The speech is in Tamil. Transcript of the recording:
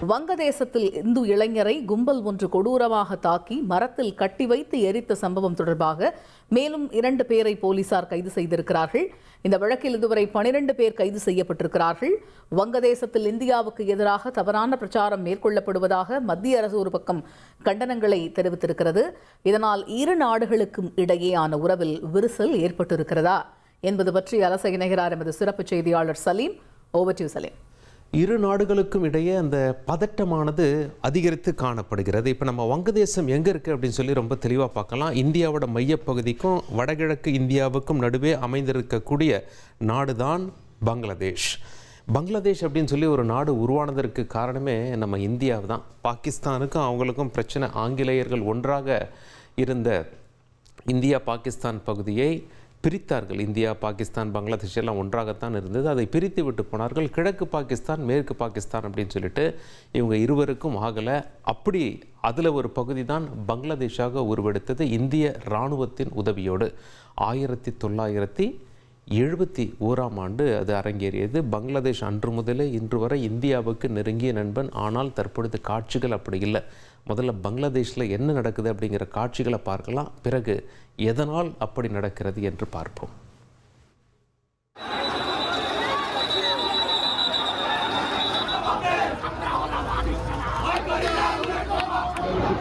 வங்கதேசத்தில் இந்து இளைஞரை கும்பல் ஒன்று கொடூரமாக தாக்கி மரத்தில் கட்டி வைத்து எரித்த சம்பவம் தொடர்பாக மேலும் 2 பேரை போலீசார் கைது செய்திருக்கிறார்கள். இந்த வழக்கில் இதுவரை 12 பேர் கைது செய்யப்பட்டிருக்கிறார்கள். வங்கதேசத்தில் இந்தியாவுக்கு எதிராக தவறான பிரச்சாரம் மேற்கொள்ளப்படுவதாக மத்திய அரசு ஒரு பக்கம் கண்டனங்களை தெரிவித்திருக்கிறது. இதனால் இரு நாடுகளுக்கும் இடையேயான உறவில் விரிசல் ஏற்பட்டிருக்கிறதா என்பது பற்றி அலச இணைகிறார் எமது சிறப்பு செய்தியாளர் சலீம். Over to Salim. இரு நாடுகளுக்கும் இடையே அந்த பதட்டமானது அதிகரித்து காணப்படுகிறது. இப்போ நம்ம வங்கதேசம் எங்கே இருக்குது அப்படின்னு சொல்லி ரொம்ப தெளிவாக பார்க்கலாம். இந்தியாவோட மையப்பகுதிக்கும் வடகிழக்கு இந்தியாவுக்கும் நடுவே அமைந்திருக்கக்கூடிய நாடு தான் பங்களாதேஷ். பங்களாதேஷ் அப்படின்னு சொல்லி ஒரு நாடு உருவானதற்கு காரணமே நம்ம இந்தியாவை தான். பாகிஸ்தானுக்கும் அவங்களுக்கும் பிரச்சனை. ஆங்கிலேயர்கள் ஒன்றாக இருந்த இந்தியா பாகிஸ்தான் பகுதியை பிரித்தார்கள். இந்தியா பாகிஸ்தான் பங்களாதேஷ் எல்லாம் ஒன்றாகத்தான் இருந்தது. அதை பிரித்து விட்டு போனார்கள். கிழக்கு பாகிஸ்தான் மேற்கு பாகிஸ்தான் அப்படின்னு சொல்லிட்டு இவங்க இருவருக்கும் ஆகலை. அப்படி அதில் ஒரு பகுதி தான் பங்களாதேஷாக உருவெடுத்தது இந்திய இராணுவத்தின் உதவியோடு. 1971 அது அரங்கேறியது. பங்களாதேஷ் அன்று முதலே இன்று வரை இந்தியாவுக்கு நெருங்கிய நண்பன். ஆனால் தற்பொழுது காட்சிகள் அப்படி இல்லை. முதல்ல பங்களாதேஷில் என்ன நடக்குது அப்படிங்கிற காட்சிகளை பார்க்கலாம். பிறகு எதனால் அப்படி நடக்கிறது என்று பார்ப்போம்.